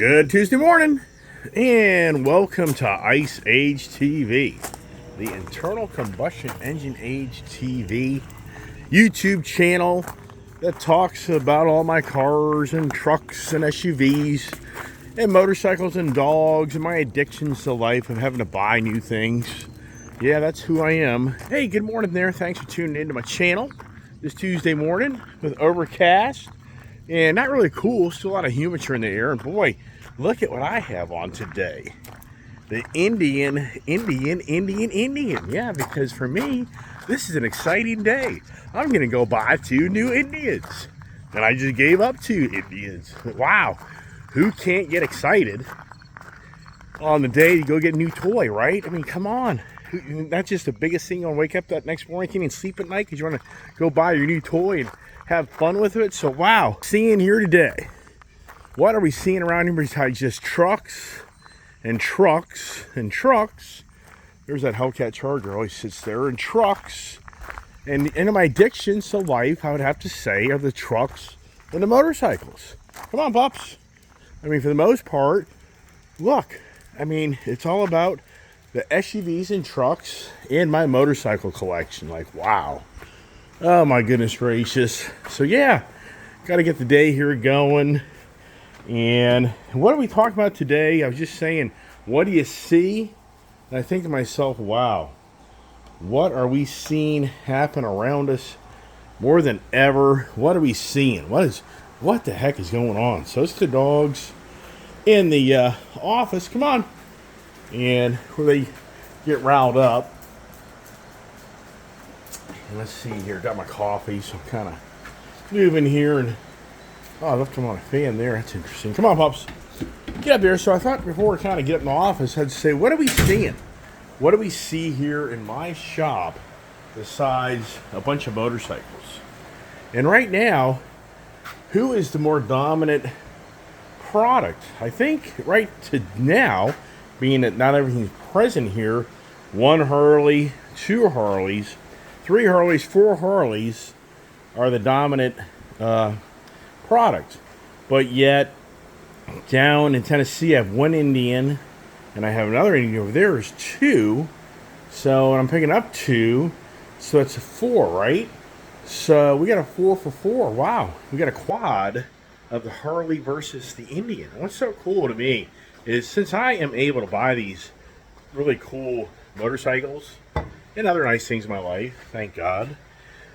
Good Tuesday morning, and welcome to Ice Age TV, the internal combustion engine age TV YouTube channel that talks about all my cars and trucks and SUVs and motorcycles and dogs and my addictions to life of having to buy new things. Yeah, that's who I am. Hey, good morning there. Thanks for tuning into my channel this Tuesday morning with overcast. And not really cool, still a lot of humidity in the air. And boy, look at what I have on today. The Indian. Yeah, because for me, this is an exciting day. I'm going to go buy 2 new Indians. And I just gave up 2 Indians. Wow. Who can't get excited on the day to go get a new toy, right? I mean, come on. That's just the biggest thing. You'll wake up that next morning, can't even sleep at night because you want to go buy your new toy and have fun with it. So wow, seeing here today, what are we seeing around here besides just trucks and trucks and trucks? There's that Hellcat Charger always sits there, and trucks. And my addictions to life, I would have to say, are the trucks and the motorcycles. Come on, pups. I mean, for the most part, look, I mean, it's all about the SUVs and trucks and my motorcycle collection. Like, wow. Oh my goodness gracious. So yeah, got to get the day here going. And what are we talking about today? I was just saying, what do you see? And I think to myself, wow, what are we seeing happen around us more than ever? What are we seeing? What the heck is going on? So it's the dogs in the office. Come on. And where they get riled up. And let's see here, got my coffee, so I'm kind of moving here, and oh, I left them on a fan there. That's interesting. Come on, pups, get up here. So I thought before we kind of get up in the office, I'd say, what are we seeing? What do we see here in my shop besides a bunch of motorcycles? And right now, who is the more dominant product? I think right to now, being that not everything's present here, 1 Harley, 2 Harleys, 3 Harleys, 4 Harleys are the dominant product. But yet, down in Tennessee, I have 1 Indian, and I have another Indian over there is 2. So I'm picking up 2, so it's a 4, right? So we got a 4 for 4. Wow, we got a quad of the Harley versus the Indian. What's so cool to me is since I am able to buy these really cool motorcycles and other nice things in my life, thank God,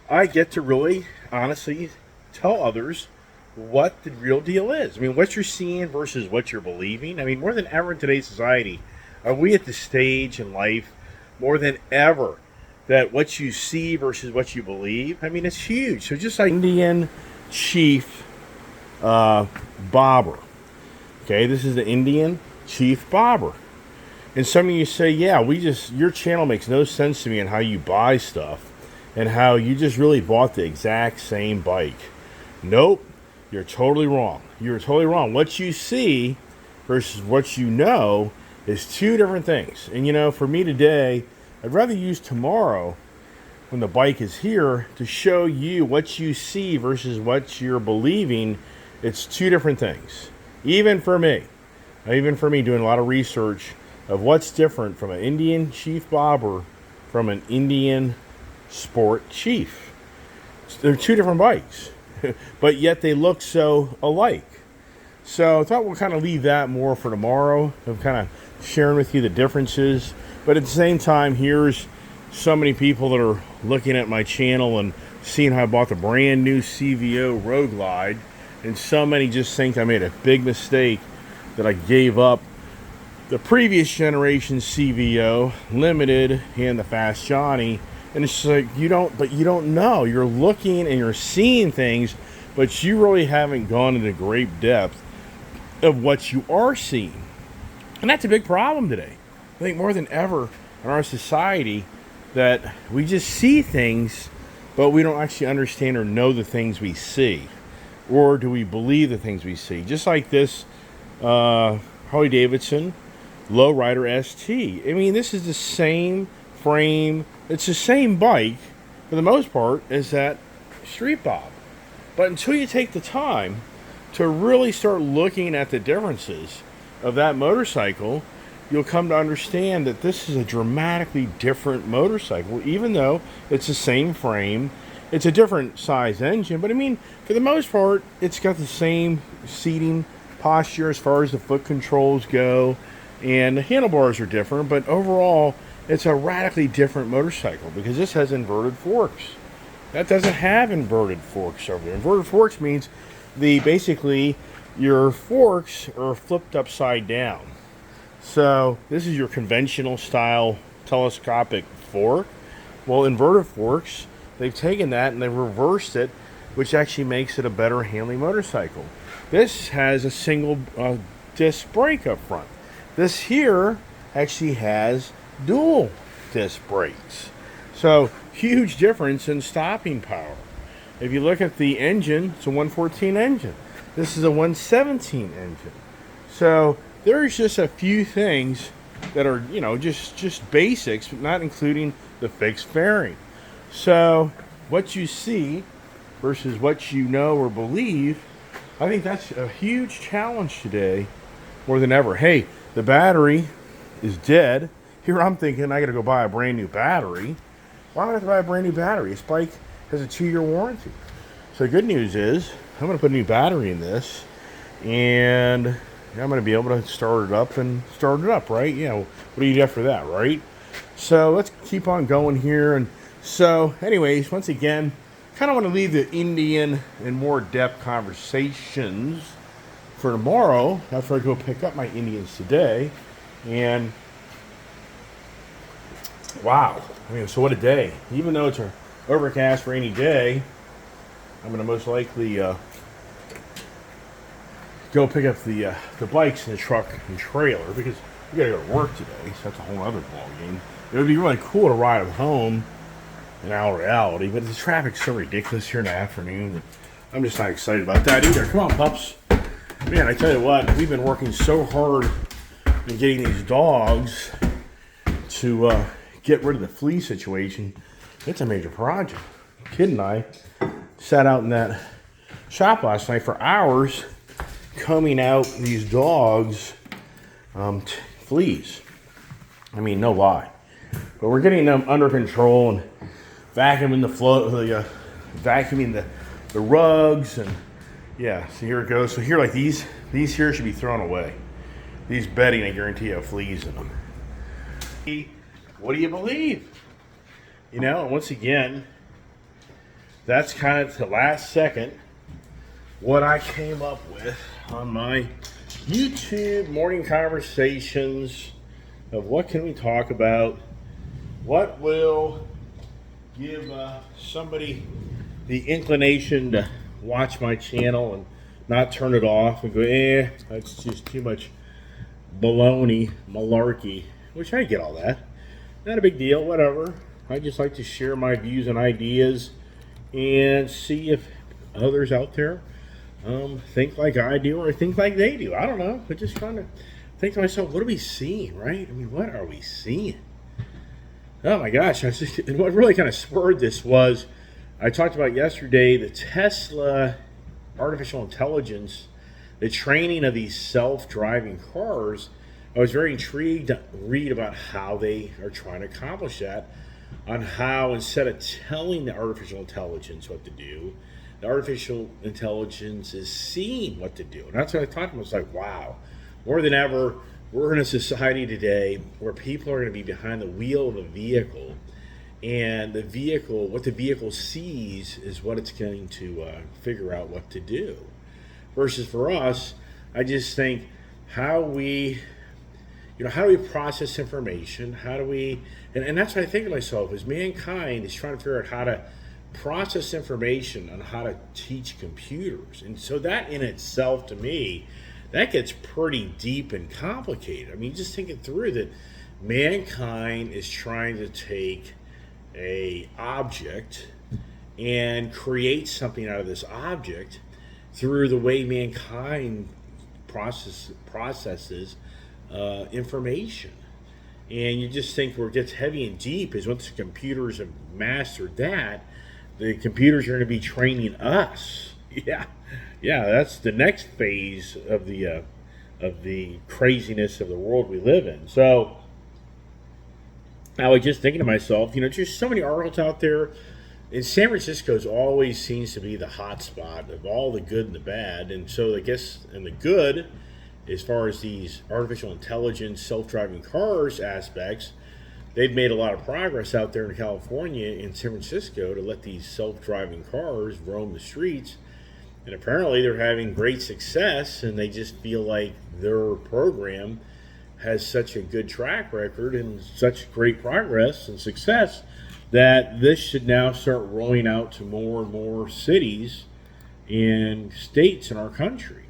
I get to really, honestly, tell others what the real deal is. I mean, what you're seeing versus what you're believing. I mean, more than ever in today's society, are we at the stage in life, more than ever, that what you see versus what you believe, I mean, it's huge. So just like Indian Chief Bobber. Okay, this is the Indian Chief Bobber. And some of you say, yeah, your channel makes no sense to me in how you buy stuff and how you just really bought the exact same bike. Nope, you're totally wrong. You're totally wrong. What you see versus what you know is 2 different things. And you know, for me today, I'd rather use tomorrow when the bike is here to show you what you see versus what you're believing. It's 2 different things. Even for me doing a lot of research of what's different from an Indian Chief Bobber from an Indian Sport Chief. They're 2 different bikes, but yet they look so alike. So I thought we'll kind of leave that more for tomorrow, of kind of sharing with you the differences. But at the same time, here's so many people that are looking at my channel and seeing how I bought the brand new CVO Road Glide, and so many just think I made a big mistake that I gave up the previous generation CVO Limited and the Fast Johnny. And it's just like, you don't know. You're looking and you're seeing things, but you really haven't gone into great depth of what you are seeing. And that's a big problem today. I think more than ever in our society, that we just see things, but we don't actually understand or know the things we see. Or do we believe the things we see? Just like this Harley Davidson Lowrider ST. I mean, this is the same frame. It's the same bike, for the most part, as that Street Bob. But until you take the time to really start looking at the differences of that motorcycle, you'll come to understand that this is a dramatically different motorcycle, even though it's the same frame. It's a different size engine, but I mean, for the most part, it's got the same seating posture as far as the foot controls go, and the handlebars are different, but overall, it's a radically different motorcycle because this has inverted forks. That doesn't have inverted forks over there. Inverted forks means basically your forks are flipped upside down. So this is your conventional style telescopic fork. Well, inverted forks, they've taken that and they've reversed it, which actually makes it a better handling motorcycle. This has a single disc brake up front. This here actually has dual disc brakes. So huge difference in stopping power. If you look at the engine, it's a 114 engine. This is a 117 engine. So there's just a few things that are, just basics, but not including the fixed fairing. So what you see versus what you know or believe, I think that's a huge challenge today more than ever. Hey, the battery is dead. Here I'm thinking I got to go buy a brand new battery. Why would I have to buy a brand new battery? This bike has a 2-year warranty. So the good news is I'm going to put a new battery in this, and I'm going to be able to start it up, right? What do you do after that, right? So let's keep on going here. And so anyways, once again, kind of want to leave the Indian in more depth conversations for tomorrow after I go pick up my Indians today. And wow, so what a day. Even though it's an overcast rainy day, I'm going to most likely go pick up the bikes in the truck and trailer because we got to go to work today, so that's a whole other ballgame. It would be really cool to ride them home in our reality, but the traffic's so ridiculous here in the afternoon that I'm just not excited about that either. Come on, pups. Man, I tell you what, we've been working so hard in getting these dogs to get rid of the flea situation. It's a major project. Kid and I sat out in that shop last night for hours combing out these dogs' fleas. I mean, no lie. But we're getting them under control and vacuuming the rugs, and yeah, so here it goes. So here, like these here should be thrown away. These bedding, I guarantee you, have fleas in them. What do you believe? And once again, that's kind of the last second what I came up with on my YouTube morning conversations of what can we talk about, what will give somebody the inclination to watch my channel and not turn it off and go, that's just too much baloney, malarkey, which I get all that. Not a big deal, whatever. I just like to share my views and ideas and see if others out there think like I do or think like they do. I don't know, but just kind of think to myself, what are we seeing, right? I mean, what are we seeing? Oh my gosh, and what really kind of spurred this was, I talked about yesterday the Tesla artificial intelligence, the training of these self-driving cars. I was very intrigued to read about how they are trying to accomplish that, on how instead of telling the artificial intelligence what to do, the artificial intelligence is seeing what to do. And that's what I talked about. It's like, wow, more than ever, we're in a society today where people are going to be behind the wheel of a vehicle, and what the vehicle sees is what it's going to figure out what to do. Versus for us, I just think how do we process information? How do we, and that's what I think to myself, is mankind is trying to figure out how to process information and how to teach computers. And so that in itself, to me, that gets pretty deep and complicated. I mean, just think it through, that mankind is trying to take a object and create something out of this object through the way mankind processes information. And you just think where it gets heavy and deep is once the computers have mastered that, the computers are going to be training us. Yeah, Yeah, that's the next phase of the craziness of the world we live in. So I was just thinking to myself, just so many articles out there. And San Francisco's always seems to be the hot spot of all the good and the bad. And so I guess in the good, as far as these artificial intelligence, self-driving cars aspects, they've made a lot of progress out there in California and San Francisco to let these self-driving cars roam the streets. And apparently they're having great success, and they just feel like their program has such a good track record and such great progress and success that this should now start rolling out to more and more cities and states in our country.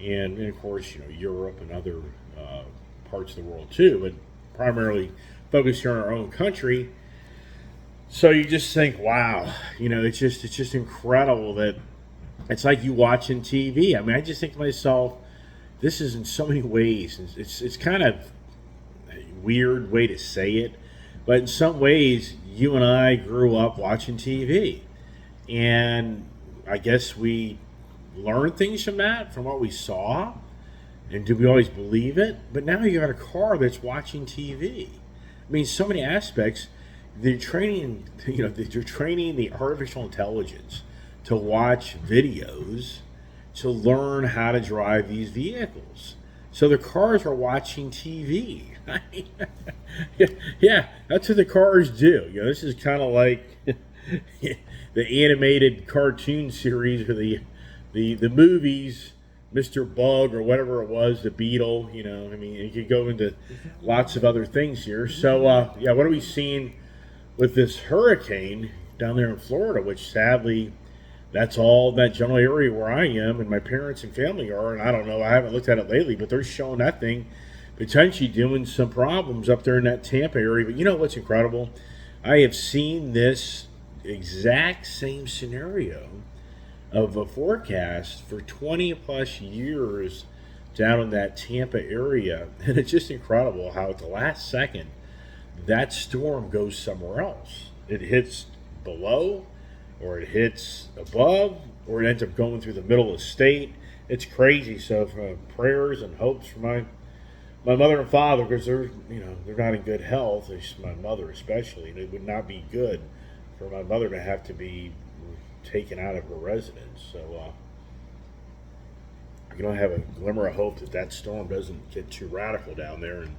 And of course, Europe and other parts of the world too, but primarily focused here on our own country. So you just think, wow, it's just incredible that it's like you watching TV. I mean, I just think to myself, this is in so many ways. It's kind of a weird way to say it, but in some ways, you and I grew up watching TV, and I guess we learned things from that, from what we saw, and do we always believe it? But now you got a car that's watching TV. I mean, so many aspects. They're training, they're training the artificial intelligence to watch videos to learn how to drive these vehicles. So the cars are watching TV. Yeah, that's what the cars do. This is kind of like the animated cartoon series or the movies, Mr. Bug or whatever it was, the Beetle. I mean, you could go into lots of other things here. So yeah, what are we seeing with this hurricane down there in Florida? Which sadly, that's all that general area where I am and my parents and family are. And I don't know, I haven't looked at it lately, but they're showing that thing potentially doing some problems up there in that Tampa area. But you know what's incredible? I have seen this exact same scenario of a forecast for 20 plus years down in that Tampa area. And it's just incredible how at the last second that storm goes somewhere else. It hits below, or it hits above, or it ends up going through the middle of the state. It's crazy. So prayers and hopes for my mother and father, because they're not in good health. My mother especially, and it would not be good for my mother to have to be taken out of her residence. So I have a glimmer of hope that storm doesn't get too radical down there and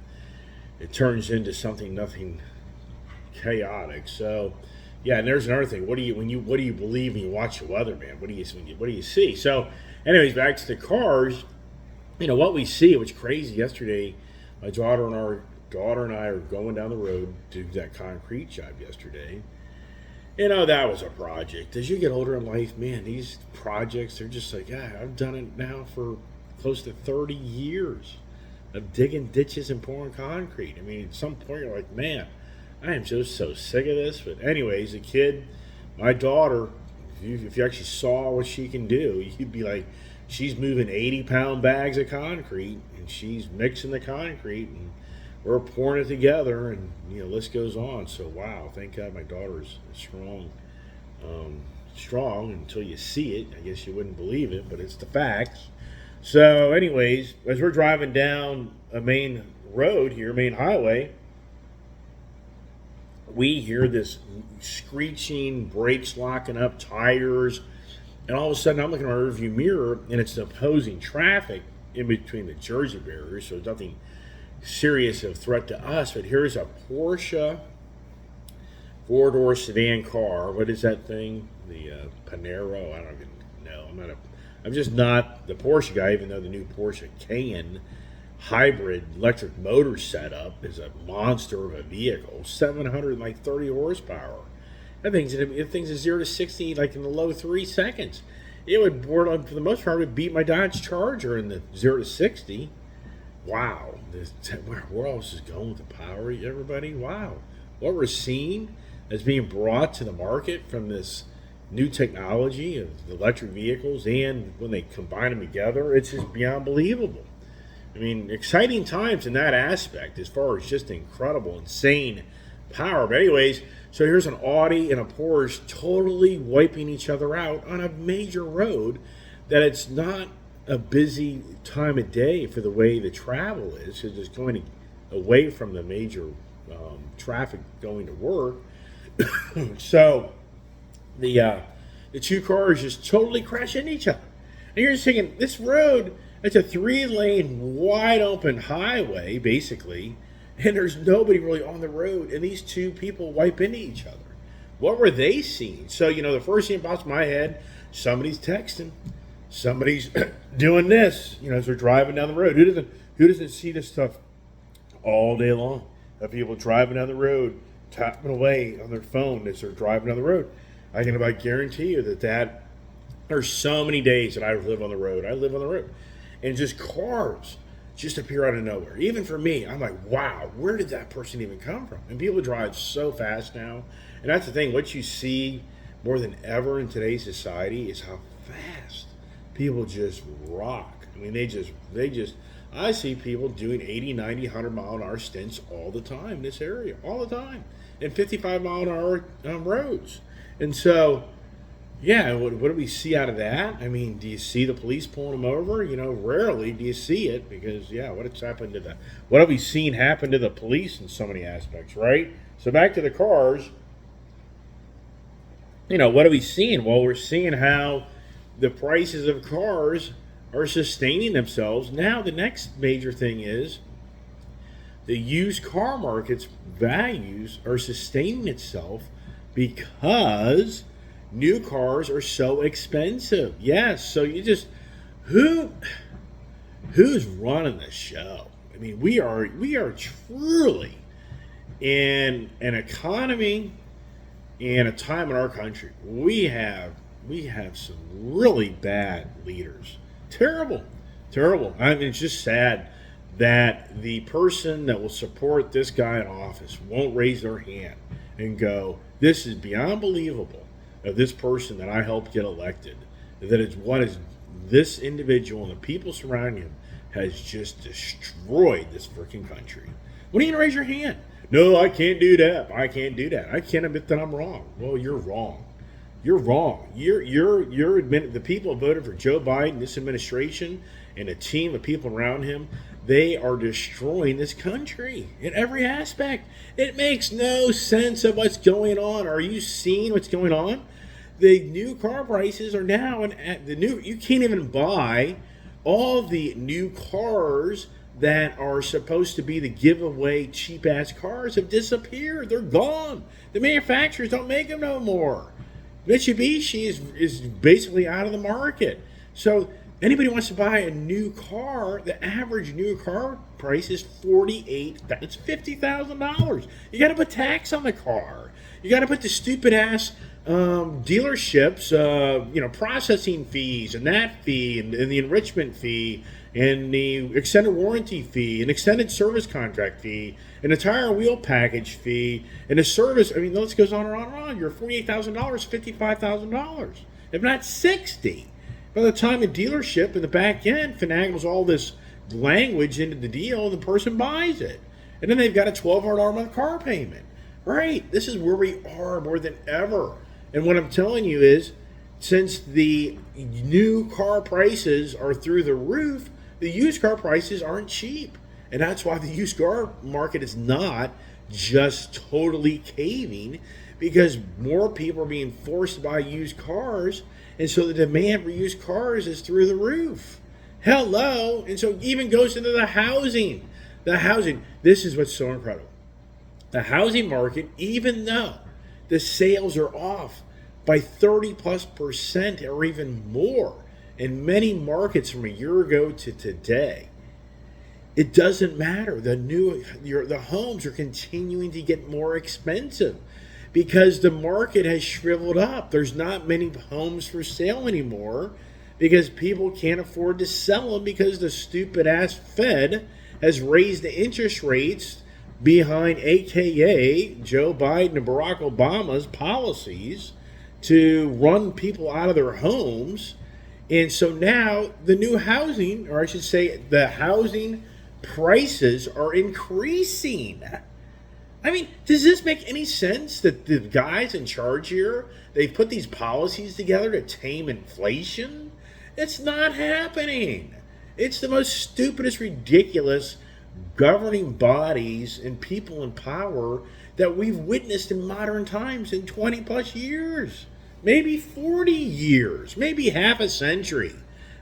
it turns into nothing chaotic. So yeah, and there's another thing. What do you believe when you watch the weather, man? What do you see? So, anyways, back to the cars. What we see, which crazy. Yesterday, my daughter and I are going down the road to do that concrete job yesterday. That was a project. As you get older in life, man, these projects, they're just like, I've done it now for close to 30 years of digging ditches and pouring concrete. I mean, at some point you're like, man, I am just so sick of this. But anyways, the kid, my daughter, if you actually saw what she can do, you'd be like, she's moving 80-pound bags of concrete, and she's mixing the concrete, and we're pouring it together, and the list goes on. So wow, thank God my daughter is strong. Strong until you see it. I guess you wouldn't believe it, but it's the facts. So anyways, as we're driving down a main road here, main highway, we hear this screeching, brakes locking up, tires, and all of a sudden I'm looking at my rearview mirror, and it's the opposing traffic in between the Jersey barriers, so nothing serious of threat to us. But here's a Porsche four-door sedan car. What is that thing? The Panero? I don't even know. I'm just not the Porsche guy, even though the new Porsche Cayenne hybrid electric motor setup is a monster of a vehicle, 730 horsepower. That thing's a 0 to 60 like in the low 3 seconds. It would, for the most part, would beat my Dodge Charger in the 0 to 60. Wow, where else is going with the power, everybody? Wow, what we're seeing is being brought to the market from this new technology of electric vehicles, and when they combine them together, it's just beyond believable. I mean, exciting times in that aspect as far as just incredible, insane power. But anyways, so here's an Audi and a Porsche totally wiping each other out on a major road that it's not a busy time of day for the way the travel is, because it's going away from the major traffic going to work. So the two cars just totally crash into each other. And you're just thinking, this road, it's a 3-lane, wide open highway, basically, and there's nobody really on the road, and these two people wipe into each other. What were they seeing? So, the first thing that pops in my head, somebody's texting, somebody's doing this, as they're driving down the road. Who doesn't see this stuff all day long? Of people driving down the road, tapping away on their phone as they're driving down the road. I can about guarantee you that there's so many days that I live on the road. And just cars just appear out of nowhere. Even for me, I'm like, wow, where did that person even come from? And people drive so fast now. And that's the thing. What you see more than ever in today's society is how fast people just rock. I mean, I see people doing 80, 90, 100 mile an hour stints all the time in this area, all the time, and 55 mile an hour roads. And so, yeah, what do we see out of that? I mean, do you see the police pulling them over? Rarely do you see it because, what have we seen happen to the police in so many aspects, right? So back to the cars, what are we seeing? Well, we're seeing how the prices of cars are sustaining themselves. Now, the next major thing is the used car market's values are sustaining itself because new cars are so expensive. Yes, so who's running the show? I mean, we are truly in an economy and a time in our country. We have some really bad leaders. Terrible. I mean, it's just sad that the person that will support this guy in office won't raise their hand and go, this is beyond believable of this person that I helped get elected, that is what is this individual and the people surrounding him has just destroyed this freaking country. When are you going to raise your hand? No, I can't do that. I can't admit that I'm wrong. Well, you're wrong. You're the people voted for Joe Biden, this administration, and a team of people around him. They are destroying this country in every aspect. It makes no sense of what's going on. Are you seeing what's going on? The new car prices are now, you can't even buy all the new cars that are supposed to be the giveaway cheap-ass cars have disappeared. They're gone. The manufacturers don't make them no more. Mitsubishi is basically out of the market. So anybody wants to buy a new car, the average new car price is it's $50,000. You got to put tax on the car. You got to put the stupid ass dealerships, processing fees and that fee and the enrichment fee and the extended warranty fee and extended service contract fee and a tire and wheel package fee and a service. I mean, the list goes on and on and on. You're $48,000, $55,000, if not $60,000. By the time the dealership in the back end finagles all this language into the deal, the person buys it. And then they've got a $1,200 a month car payment. Right? This is where we are more than ever. And what I'm telling you is, since the new car prices are through the roof, the used car prices aren't cheap. And that's why the used car market is not just totally caving, because more people are being forced to buy used cars. And so the demand for used cars is through the roof. Hello. And so it even goes into the housing. This is what's so incredible. The housing market, even though the sales are off by 30+% or even more in many markets from a year ago to today, it doesn't matter. The homes are continuing to get more expensive because the market has shriveled up. There's not many homes for sale anymore because people can't afford to sell them because the stupid ass Fed has raised the interest rates behind AKA Joe Biden and Barack Obama's policies to run people out of their homes. And so now the new housing, or I should say the housing prices are increasing. I mean, does this make any sense that the guys in charge here, they put these policies together to tame inflation? It's not happening. It's the most stupidest, ridiculous governing bodies and people in power that we've witnessed in modern times in 20 plus years, maybe 40 years, maybe half a century,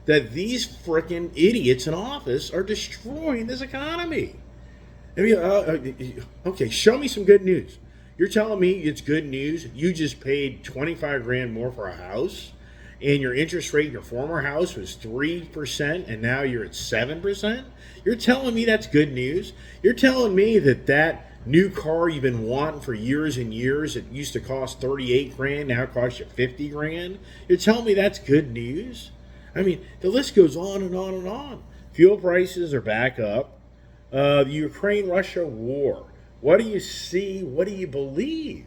that these frickin' idiots in office are destroying this economy. I mean, okay, show me some good news. You're telling me it's good news. You just paid 25 grand more for a house, and your interest rate in your former house was 3%, and now you're at 7%. You're telling me that's good news. You're telling me that new car you've been wanting for years and years, it used to cost 38 grand, now it costs you 50 grand. You're telling me that's good news. I mean, the list goes on and on and on. Fuel prices are back up. The Ukraine-Russia war. What do you see? What do you believe?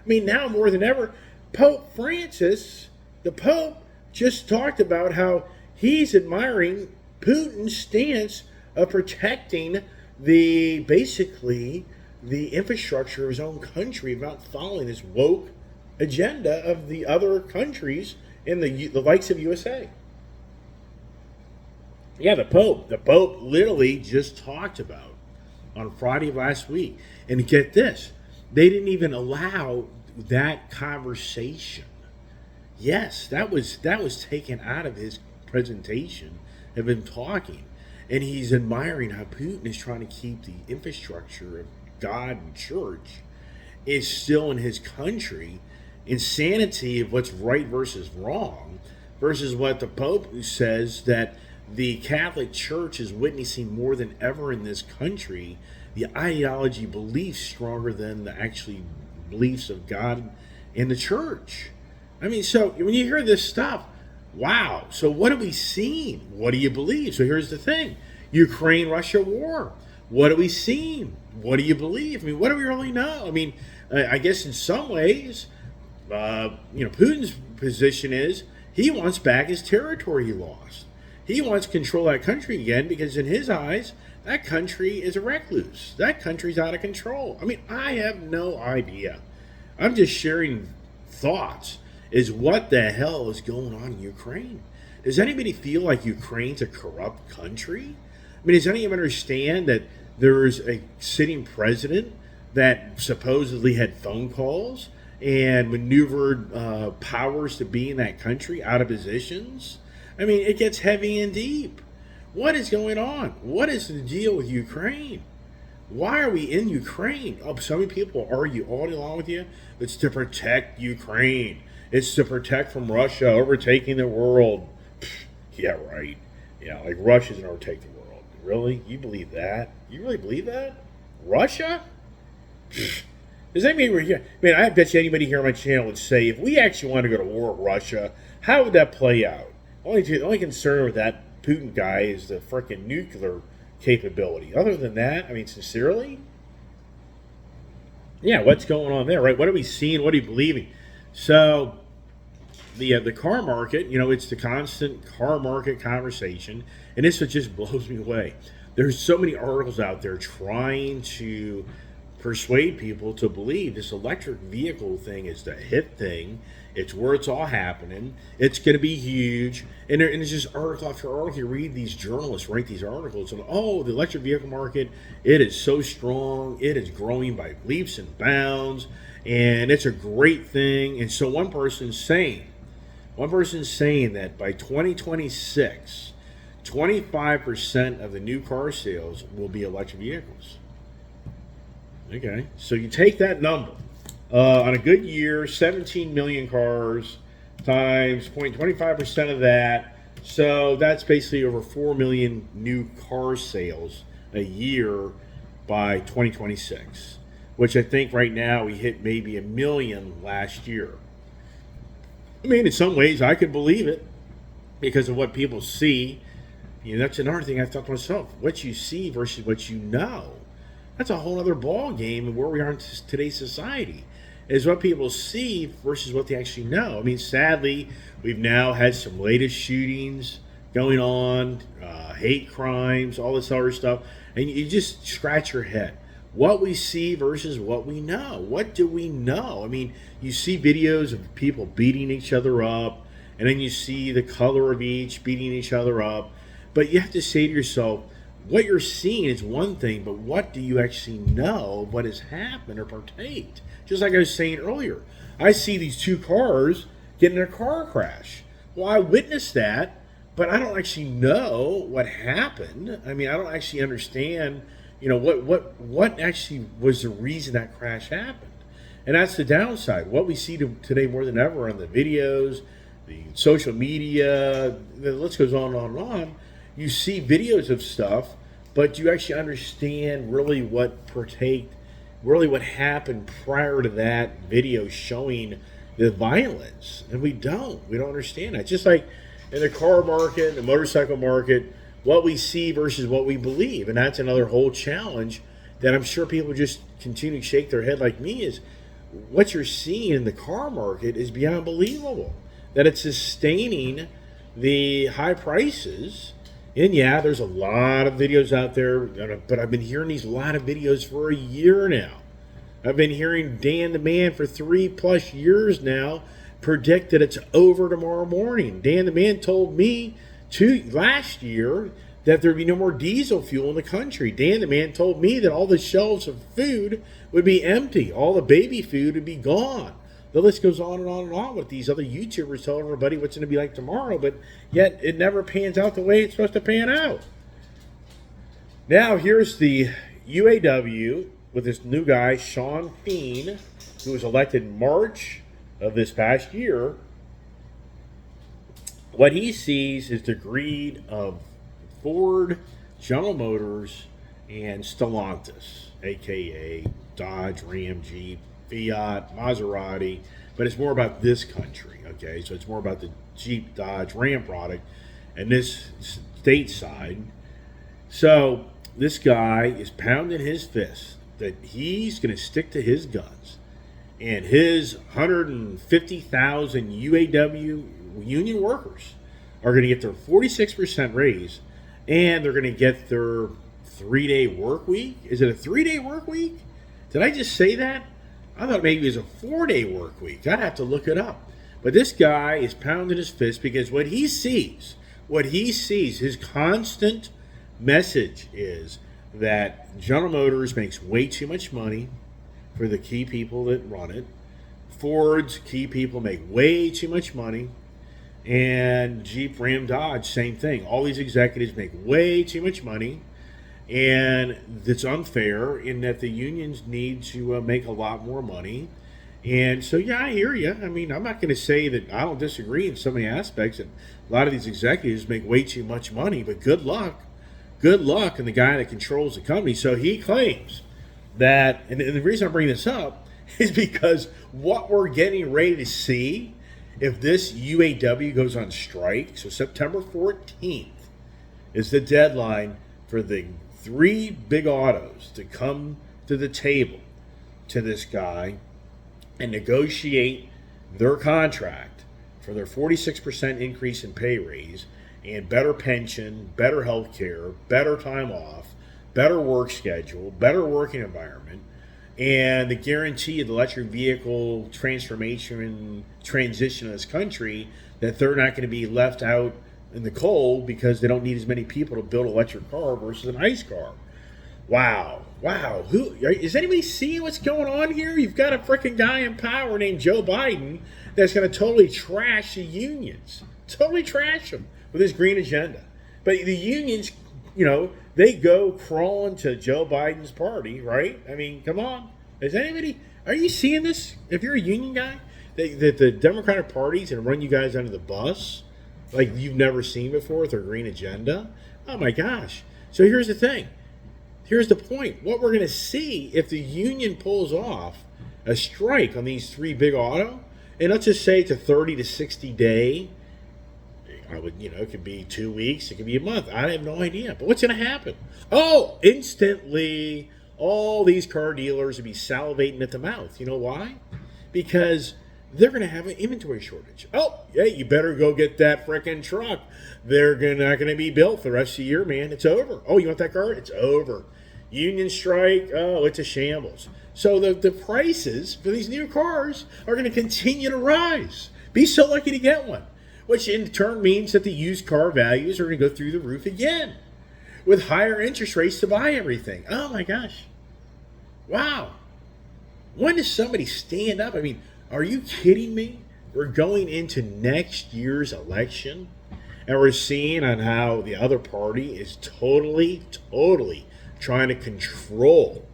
I mean, now more than ever, Pope Francis, the Pope, just talked about how he's admiring Putin's stance of protecting basically the infrastructure of his own country, about following this woke agenda of the other countries in the likes of USA. Yeah, the Pope literally just talked about on Friday of last week. And get this, they didn't even allow that conversation. Yes, that was taken out of his presentation of him talking. And he's admiring how Putin is trying to keep the infrastructure of God and church is still in his country. Insanity of what's right versus wrong, versus what the Pope says that the Catholic Church is witnessing more than ever in this country, the ideology beliefs stronger than the actually beliefs of God and the church. I mean, so when you hear this stuff, wow. So what have we seen? What do you believe? So here's the thing. Ukraine-Russia war. What have we seen? What do you believe? I mean, what do we really know? I mean, I guess in some ways, Putin's position is he wants back his territory he lost. He wants to control that country again because in his eyes, that country is a recluse. That country's out of control. I mean, I have no idea. I'm just sharing thoughts. Is what the hell is going on in Ukraine? Does anybody feel like Ukraine's a corrupt country? I mean, does anyone understand that there's a sitting president that supposedly had phone calls and maneuvered powers to be in that country out of positions? I mean, it gets heavy and deep. What is going on? What is the deal with Ukraine? Why are we in Ukraine? Oh, so many people argue all day long with you. It's to protect Ukraine. It's to protect from Russia overtaking the world. Yeah, right. Yeah, like Russia's going to overtake the world. Really? You believe that? You really believe that? Russia? Does anybody here? I mean, I bet you anybody here on my channel would say, if we actually want to go to war with Russia, how would that play out? The only concern with that Putin guy is the freaking nuclear capability. Other than that, I mean, sincerely, yeah, what's going on there, right? What are we seeing? What are you believing? So, the car market, it's the constant car market conversation, and this just blows me away. There's so many articles out there trying to persuade people to believe this electric vehicle thing is the hit thing. It's where it's all happening. It's going to be huge. And it's just article after article. You read these journalists write these articles and, the electric vehicle market, it is so strong. It is growing by leaps and bounds. And it's a great thing. And so one person's saying that by 2026, 25% of the new car sales will be electric vehicles. Okay, so you take that number. On a good year, 17 million cars times 0.25% of that. So that's basically over 4 million new car sales a year by 2026, which I think right now we hit maybe 1 million last year. I mean, in some ways, I could believe it because of what people see. That's another thing I thought to myself. What you see versus what you know. That's a whole other ball game of where we are in today's society. Is what people see versus what they actually know. I mean, sadly, we've now had some latest shootings going on, hate crimes, all this other stuff, and you just scratch your head. What we see versus what we know. What do we know? I mean, you see videos of people beating each other up, and then you see the color of each beating each other up. But you have to say to yourself, what you're seeing is one thing, but what do you actually know what has happened or partaked? Just like I was saying earlier, I see these two cars get in a car crash. Well, I witnessed that, but I don't actually know what happened. I mean, I don't actually understand, what actually was the reason that crash happened. And that's the downside. What we see today more than ever on the videos, the social media, the list goes on and on and on. You see videos of stuff, but you actually understand really what partaked, really what happened prior to that video showing the violence. And we don't understand that. Just like in the car market, the motorcycle market, what we see versus what we believe. And that's another whole challenge that I'm sure people just continue to shake their head like me is what you're seeing in the car market is beyond believable. That it's sustaining the high prices. And yeah, there's a lot of videos out there, but I've been hearing these lot of videos for a year now. I've been hearing Dan the Man for 3+ years now predict that it's over tomorrow morning. Dan the Man told me last year that there'd be no more diesel fuel in the country. Dan the Man told me that all the shelves of food would be empty. All the baby food would be gone. The list goes on and on and on with these other YouTubers telling everybody what's going to be like tomorrow, but yet it never pans out the way it's supposed to pan out. Now, here's the UAW with this new guy, Sean Feen, who was elected in March of this past year. What he sees is the greed of Ford, General Motors, and Stellantis, a.k.a. Dodge, Ram, Jeep, Fiat, Maserati, but it's more about this country, okay? So it's more about the Jeep, Dodge, Ram product and this stateside. So this guy is pounding his fist that he's going to stick to his guns. And his 150,000 UAW union workers are going to get their 46% raise, and they're going to get their 3-day work week. Is it a 3-day work week? Did I just say that? I thought maybe it was a 4-day work week. I'd have to look it up. But this guy is pounding his fist because what he sees, his constant message is that General Motors makes way too much money for the key people that run it. Ford's key people make way too much money. And Jeep, Ram, Dodge, same thing. All these executives make way too much money. And it's unfair in that the unions need to make a lot more money. And so, yeah, I hear you. I mean, I'm not going to say that I don't disagree in so many aspects. And a lot of these executives make way too much money, but good luck. Good luck in the guy that controls the company. So he claims that, and the reason I'm bringing this up is because what we're getting ready to see if this UAW goes on strike, so September 14th is the deadline for the 3 big autos to come to the table to this guy and negotiate their contract for their 46% increase in pay raise and better pension, better health care, better time off, better work schedule, better working environment, and the guarantee of the electric vehicle transition in this country that they're not going to be left out in the cold because they don't need as many people to build an electric car versus an ICE car. Wow. Is anybody seeing what's going on here? You've got a freaking guy in power named Joe Biden that's going to totally trash the unions. Totally trash them with his green agenda. But the unions, they go crawling to Joe Biden's party, right? I mean, come on. Are you seeing this? If you're a union guy, that the Democratic Party's going to run you guys under the bus like you've never seen before with their green agenda? Oh my gosh. So here's the thing. Here's the point. What we're going to see if the union pulls off a strike on these 3 big auto, and let's just say it's a 30 to 60 day, it could be 2 weeks, it could be a month. I have no idea. But what's going to happen? Oh, instantly, all these car dealers will be salivating at the mouth. You know why? Because they're going to have an inventory shortage. Oh, yeah, you better go get that frickin' truck. They're not going to be built for the rest of the year, man. It's over. Oh, you want that car? It's over. Union strike, oh, it's a shambles. So the prices for these new cars are going to continue to rise. Be so lucky to get one. which in turn means that the used car values are going to go through the roof again with higher interest rates to buy everything. Oh my gosh. Wow. When does somebody stand up? I mean, are you kidding me? We're going into next year's election and we're seeing on how the other party is totally trying to control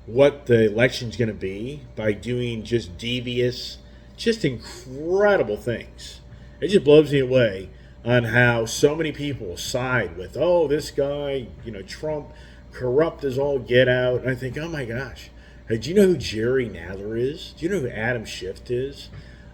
what the election's going to be by doing just devious, just incredible things. It just blows me away on how so many people side with, oh, this guy, Trump, corrupt as all get out. And I think, oh my gosh, hey, do you know who Jerry Nadler is? Do you know who Adam Schiff is?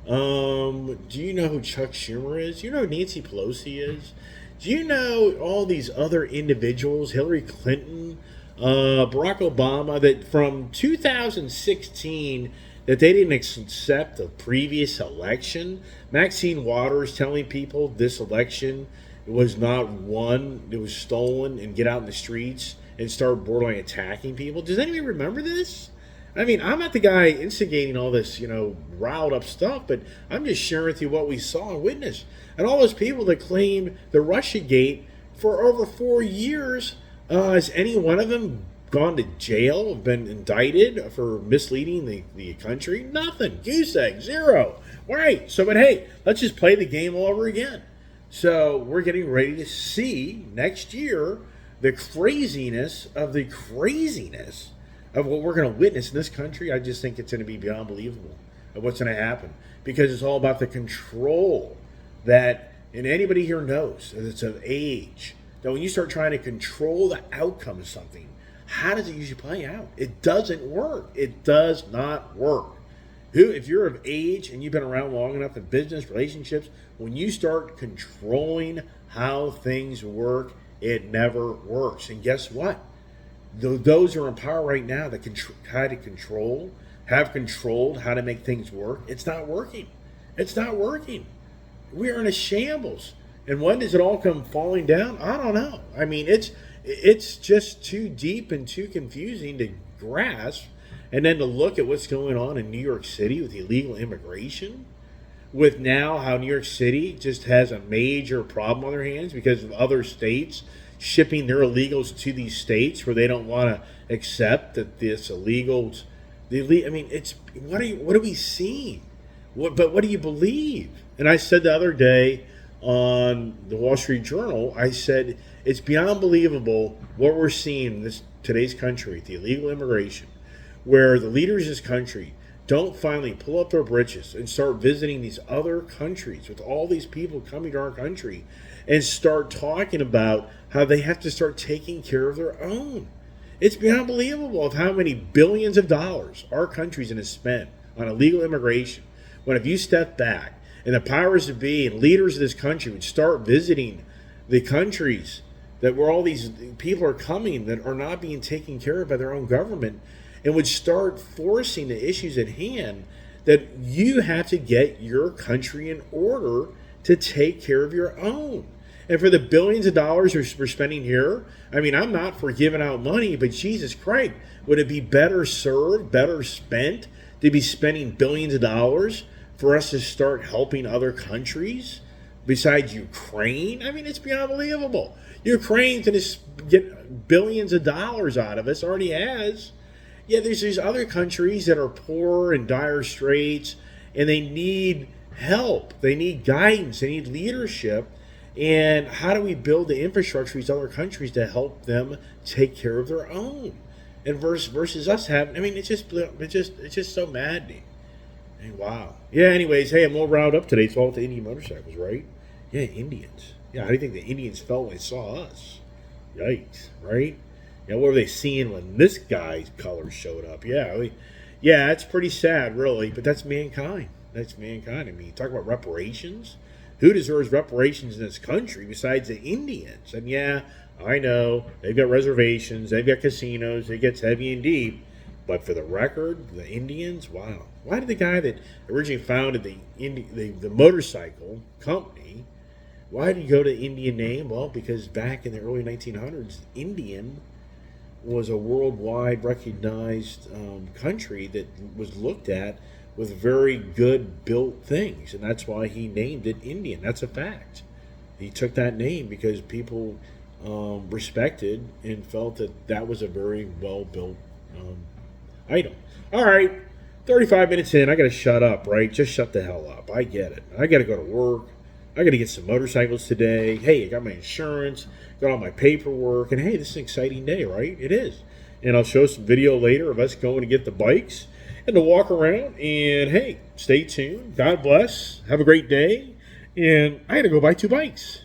Do you know who Chuck Schumer is? Do you know who Nancy Pelosi is? Do you know all these other individuals, Hillary Clinton, Barack Obama, that from 2016 that they didn't accept the previous election? Maxine Waters telling people this election was not won, it was stolen, and get out in the streets and start borderline attacking people. Does anybody remember this? I mean, I'm not the guy instigating all this, riled up stuff, but I'm just sharing with you what we saw and witnessed. And all those people that claim the Russiagate for over 4 years, has any one of them gone to jail, been indicted for misleading the country? Nothing. Goose egg, zero. Right. So, but hey, let's just play the game all over again. So we're getting ready to see next year the craziness of what we're going to witness in this country. I just think it's going to be beyond believable of what's going to happen, because it's all about the control that, and anybody here knows that it's of age, that when you start trying to control the outcome of something, how does it usually play out? It doesn't work. It does not work. If you're of age and you've been around long enough in business, relationships, when you start controlling how things work, it never works. And guess what? Those who are in power right now that try to have controlled how to make things work, it's not working. It's not working. We are in a shambles. And when does it all come falling down? I don't know. I mean, it's just too deep and too confusing to grasp. And then to look at what's going on in New York City with illegal immigration, with now how New York City just has a major problem on their hands because of other states shipping their illegals to these states where they don't want to accept that this illegals. I mean, it's what are we seeing? What do you believe? And I said the other day on the Wall Street Journal, I said it's beyond believable what we're seeing in today's country, the illegal immigration, where the leaders of this country don't finally pull up their britches and start visiting these other countries with all these people coming to our country and start talking about how they have to start taking care of their own. It's beyond believable of how many billions of dollars our country's going to spend on illegal immigration, when if you step back and the powers that be and leaders of this country would start visiting the countries that where all these people are coming that are not being taken care of by their own government, and would start forcing the issues at hand, that you have to get your country in order to take care of your own. And for the billions of dollars we're spending here, I mean, I'm not for giving out money, but Jesus Christ, would it be better served, better spent to be spending billions of dollars for us to start helping other countries besides Ukraine? I mean, it's beyond believable. Ukraine's going to get billions of dollars out of us, already has. Yeah, there's these other countries that are poor and dire straits, and they need help. They need guidance. They need leadership. And how do we build the infrastructure of these other countries to help them take care of their own? And versus us having, I mean, it's just so maddening. I mean, wow. Yeah. Anyways, hey, I'm all riled up today. It's all with the Indian motorcycles, right? Yeah, Indians. Yeah, how do you think the Indians felt when they saw us? Yikes, right? Yeah, what were they seeing when this guy's colors showed up? Yeah, it's pretty sad, really. But that's mankind. That's mankind. I mean, you talk about reparations. Who deserves reparations in this country besides the Indians? And yeah, I know they've got reservations, they've got casinos, it gets heavy and deep. But for the record, the Indians, wow. Why did the guy that originally founded the motorcycle company, why did he go to Indian name? Well, because back in the early 1900s, Indian was a worldwide recognized country that was looked at with very good built things, and that's why he named it Indian. That's a fact. He took that name because people respected and felt that that was a very well built item. All right, 35 minutes in, I got to shut up, right? Just shut the hell up. I get it. I got to go to work. I got to get some motorcycles today. Hey, I got my insurance, got all my paperwork, and hey, this is an exciting day, right? It is. And I'll show some video later of us going to get the bikes and to walk around. And hey, stay tuned. God bless. Have a great day. And I got to go buy 2 bikes.